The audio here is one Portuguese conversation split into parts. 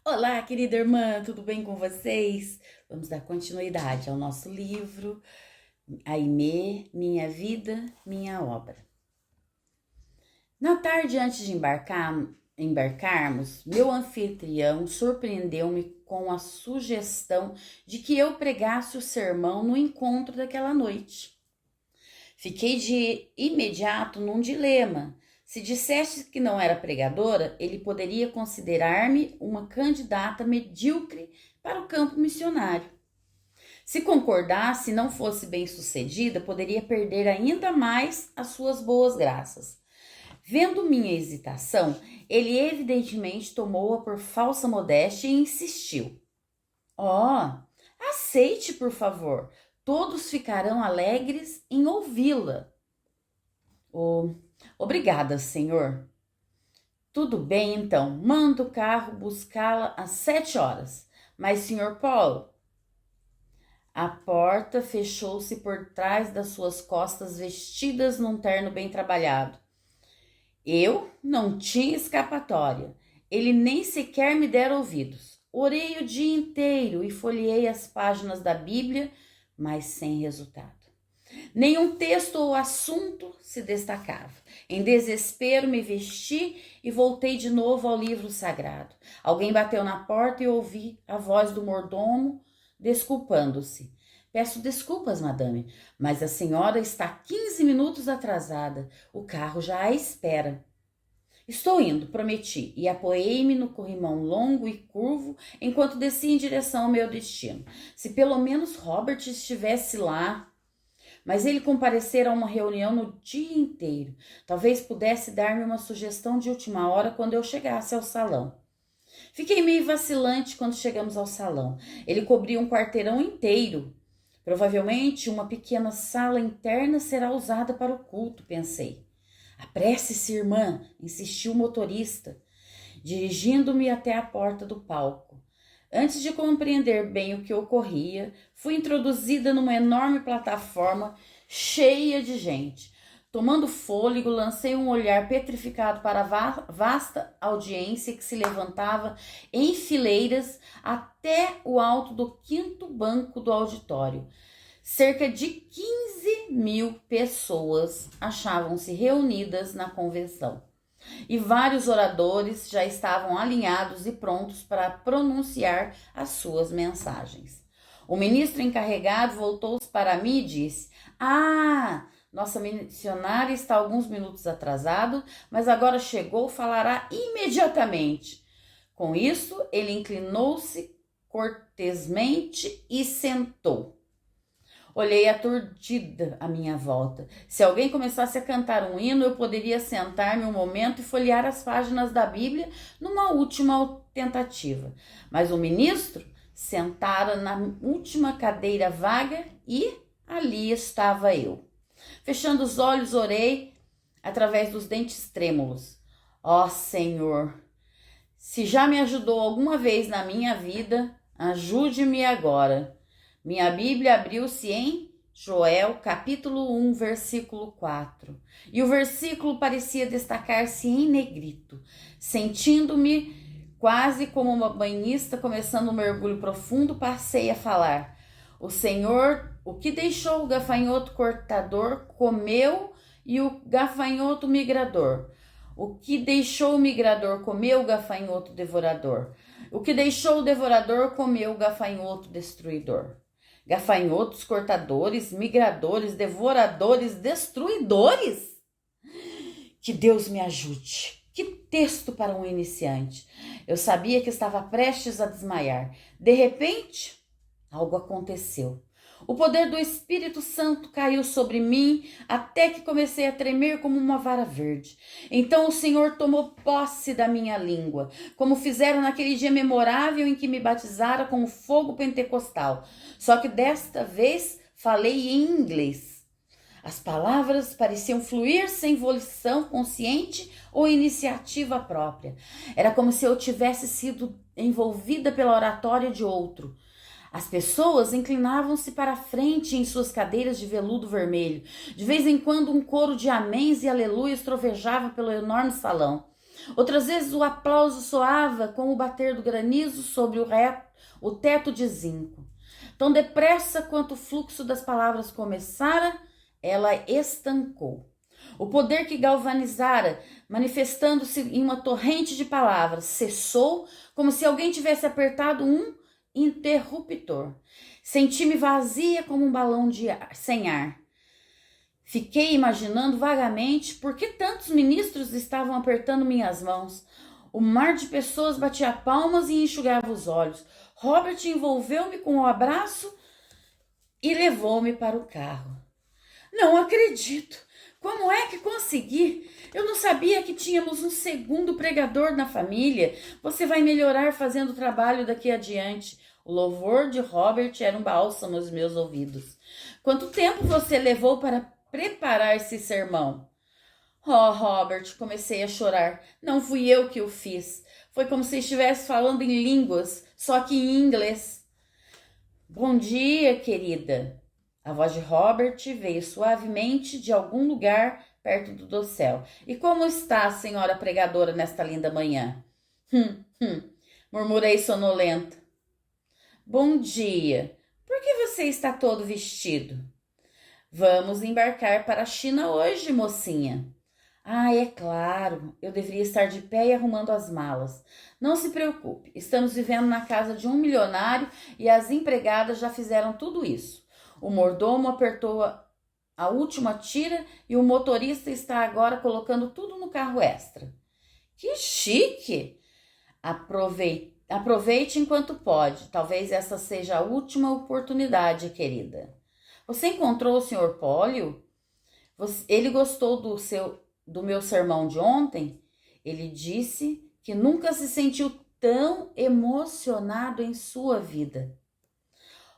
Olá, querida irmã, tudo bem com vocês? Vamos dar continuidade ao nosso livro, Aimee, Minha Vida, Minha Obra. Na tarde antes de embarcarmos, meu anfitrião surpreendeu-me com a sugestão de que eu pregasse o sermão no encontro daquela noite. Fiquei de imediato num dilema. Se dissesse que não era pregadora, ele poderia considerar-me uma candidata medíocre para o campo missionário. Se concordasse e não fosse bem-sucedida, poderia perder ainda mais as suas boas graças. Vendo minha hesitação, ele evidentemente tomou-a por falsa modéstia e insistiu. Aceite, por favor. Todos ficarão alegres em ouvi-la. Obrigada, senhor. Tudo bem, então. Manda o carro buscá-la às 7 horas. Mas, senhor Paulo... A porta fechou-se por trás das suas costas, vestidas num terno bem trabalhado. Eu não tinha escapatória. Ele nem sequer me dera ouvidos. Orei o dia inteiro e folheei as páginas da Bíblia, mas sem resultado. Nenhum texto ou assunto se destacava. Em desespero, me vesti e voltei de novo ao livro sagrado. Alguém bateu na porta e ouvi a voz do mordomo desculpando-se. Peço desculpas, madame, mas a senhora está 15 minutos atrasada. O carro já a espera. Estou indo, prometi, e apoiei-me no corrimão longo e curvo enquanto descia em direção ao meu destino. Se pelo menos Robert estivesse lá... Mas ele comparecera a uma reunião no dia inteiro. Talvez pudesse dar-me uma sugestão de última hora quando eu chegasse ao salão. Fiquei meio vacilante quando chegamos ao salão. Ele cobria um quarteirão inteiro. Provavelmente uma pequena sala interna será usada para o culto, pensei. Apresse-se, irmã, insistiu o motorista, dirigindo-me até a porta do palco. Antes de compreender bem o que ocorria, fui introduzida numa enorme plataforma cheia de gente. Tomando fôlego, lancei um olhar petrificado para a vasta audiência que se levantava em fileiras até o alto do quinto banco do auditório. Cerca de 15.000 pessoas achavam-se reunidas na convenção. E vários oradores já estavam alinhados e prontos para pronunciar as suas mensagens. O ministro encarregado voltou-se para mim e disse: nossa missionária está alguns minutos atrasado, mas agora chegou, falará imediatamente. Com isso, ele inclinou-se cortesmente e sentou. Olhei aturdida à minha volta. Se alguém começasse a cantar um hino, eu poderia sentar-me um momento e folhear as páginas da Bíblia numa última tentativa. Mas o ministro sentara na última cadeira vaga e ali estava eu. Fechando os olhos, orei através dos dentes trêmulos. Senhor, se já me ajudou alguma vez na minha vida, ajude-me agora. Minha Bíblia abriu-se em Joel, capítulo 1, versículo 4. E o versículo parecia destacar-se em negrito. Sentindo-me quase como uma banhista começando um mergulho profundo, passei a falar. O Senhor, o que deixou o gafanhoto cortador, comeu e o gafanhoto migrador. O que deixou o migrador, comeu o gafanhoto devorador. O que deixou o devorador, comeu o gafanhoto destruidor. Gafanhotos, cortadores, migradores, devoradores, destruidores? Que Deus me ajude. Que texto para um iniciante. Eu sabia que estava prestes a desmaiar. De repente, algo aconteceu. O poder do Espírito Santo caiu sobre mim até que comecei a tremer como uma vara verde. Então o Senhor tomou posse da minha língua, como fizeram naquele dia memorável em que me batizara com o fogo pentecostal. Só que desta vez falei em inglês. As palavras pareciam fluir sem volição consciente ou iniciativa própria. Era como se eu tivesse sido envolvida pela oratória de outro. As pessoas inclinavam-se para a frente em suas cadeiras de veludo vermelho. De vez em quando um coro de améns e aleluias trovejava pelo enorme salão. Outras vezes o aplauso soava com o bater do granizo sobre o teto de zinco. Tão depressa quanto o fluxo das palavras começara, ela estancou. O poder que galvanizara, manifestando-se em uma torrente de palavras, cessou como se alguém tivesse apertado um interruptor. Senti-me vazia como um balão sem ar. Fiquei imaginando vagamente por que tantos ministros estavam apertando minhas mãos. O mar de pessoas batia palmas e enxugava os olhos. Robert envolveu-me com um abraço e levou-me para o carro. Não acredito! Como é que consegui? Eu não sabia que tínhamos um segundo pregador na família. Você vai melhorar fazendo o trabalho daqui adiante. O louvor de Robert era um bálsamo aos meus ouvidos. Quanto tempo você levou para preparar esse sermão? Oh, Robert, comecei a chorar. Não fui eu que o fiz. Foi como se estivesse falando em línguas, só que em inglês. Bom dia, querida. A voz de Robert veio suavemente de algum lugar perto do dossel. E como está, senhora pregadora, nesta linda manhã? Murmurei sonolenta. Bom dia. Por que você está todo vestido? Vamos embarcar para a China hoje, mocinha. Ah, é claro, eu deveria estar de pé e arrumando as malas. Não se preocupe, estamos vivendo na casa de um milionário e as empregadas já fizeram tudo isso. O mordomo apertou a última tira e o motorista está agora colocando tudo no carro extra. Que chique! Aproveite enquanto pode. Talvez essa seja a última oportunidade, querida. Você encontrou o Sr. Pólio? Ele gostou do meu sermão de ontem? Ele disse que nunca se sentiu tão emocionado em sua vida.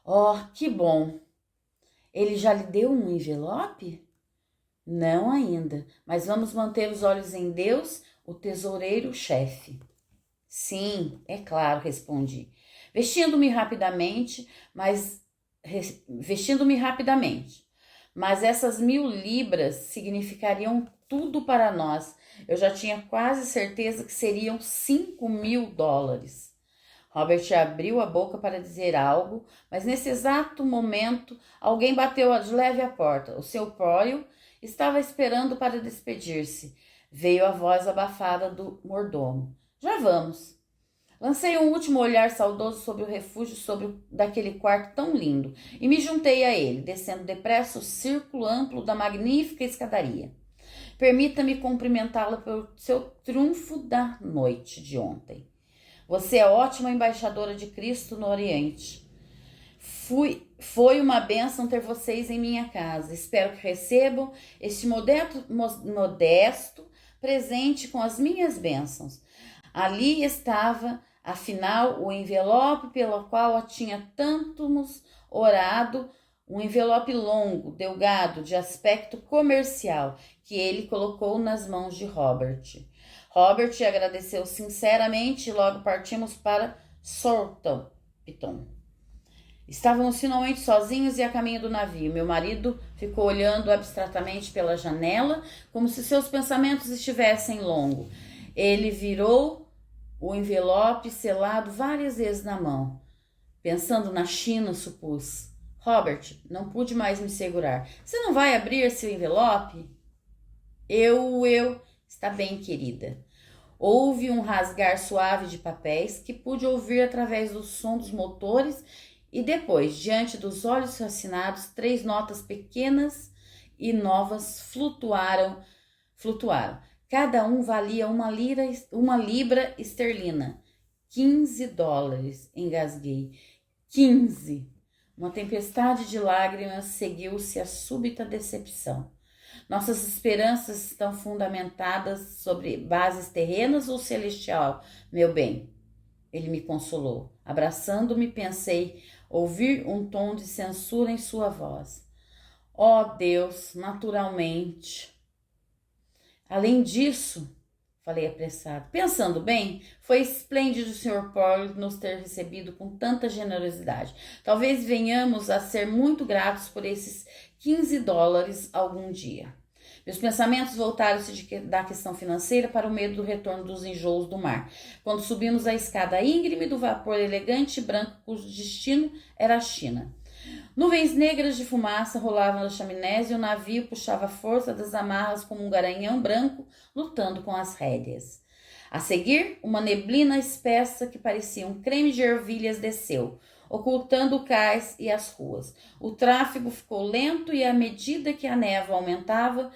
Oh, que bom! Ele já lhe deu um envelope? Não ainda, mas vamos manter os olhos em Deus, o tesoureiro-chefe. Sim, é claro, respondi, vestindo-me rapidamente, mas essas 1.000 libras significariam tudo para nós. Eu já tinha quase certeza que seriam 5.000 dólares. Robert abriu a boca para dizer algo, mas nesse exato momento alguém bateu de leve à porta. O seu Pólio estava esperando para despedir-se. Veio a voz abafada do mordomo. Já vamos. Lancei um último olhar saudoso sobre o refúgio daquele quarto tão lindo e me juntei a ele, descendo depressa o círculo amplo da magnífica escadaria. Permita-me cumprimentá-la pelo seu triunfo da noite de ontem. Você é ótima embaixadora de Cristo no Oriente. Foi uma bênção ter vocês em minha casa. Espero que recebam este modesto presente com as minhas bênçãos. Ali estava, afinal, o envelope pelo qual tinha tantos orado, um envelope longo, delgado, de aspecto comercial, que ele colocou nas mãos de Robert. Robert agradeceu sinceramente e logo partimos para Southampton. Estávamos finalmente sozinhos e a caminho do navio. Meu marido ficou olhando abstratamente pela janela, como se seus pensamentos estivessem longo. Ele virou o envelope selado várias vezes na mão. Pensando na China, supus. Robert, não pude mais me segurar. Você não vai abrir esse envelope? Está bem, querida. Houve um rasgar suave de papéis que pude ouvir através do som dos motores e depois, diante dos olhos fascinados, 3 notas pequenas e novas flutuaram. Cada um valia uma libra esterlina. 15 dólares, engasguei. 15! Uma tempestade de lágrimas seguiu-se à súbita decepção. Nossas esperanças estão fundamentadas sobre bases terrenas ou celestial, meu bem? Ele me consolou. Abraçando-me, pensei ouvir um tom de censura em sua voz. Oh, Deus, naturalmente. Além disso, falei apressado, pensando bem, foi esplêndido o Sr. Pólio nos ter recebido com tanta generosidade. Talvez venhamos a ser muito gratos por esses 15 dólares algum dia. Meus pensamentos voltaram-se da questão financeira para o medo do retorno dos enjoos do mar. Quando subimos a escada íngreme do vapor elegante e branco, cujo destino era a China. Nuvens negras de fumaça rolavam das chaminés e o navio puxava a força das amarras como um garanhão branco lutando com as rédeas. A seguir, uma neblina espessa que parecia um creme de ervilhas desceu, ocultando o cais e as ruas. O tráfego ficou lento e, à medida que a névoa aumentava,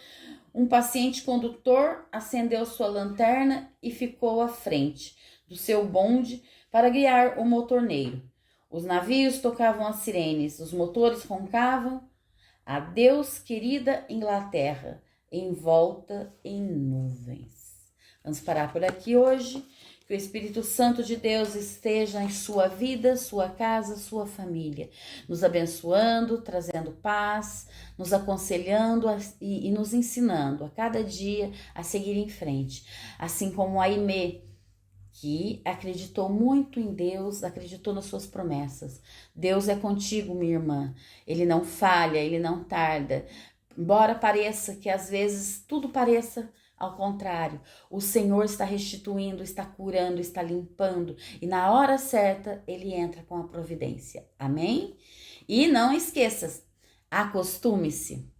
um paciente condutor acendeu sua lanterna e ficou à frente do seu bonde para guiar o motorneiro. Os navios tocavam as sirenes, os motores roncavam. Adeus, querida Inglaterra, envolta em nuvens. Vamos parar por aqui hoje. Que o Espírito Santo de Deus esteja em sua vida, sua casa, sua família, nos abençoando, trazendo paz, nos aconselhando e nos ensinando a cada dia a seguir em frente. Assim como a Aimee, que acreditou muito em Deus, acreditou nas suas promessas. Deus é contigo, minha irmã. Ele não falha, ele não tarda. Embora pareça que às vezes tudo pareça ao contrário, o Senhor está restituindo, está curando, está limpando e na hora certa Ele entra com a providência. Amém? E não esqueça, acostume-se.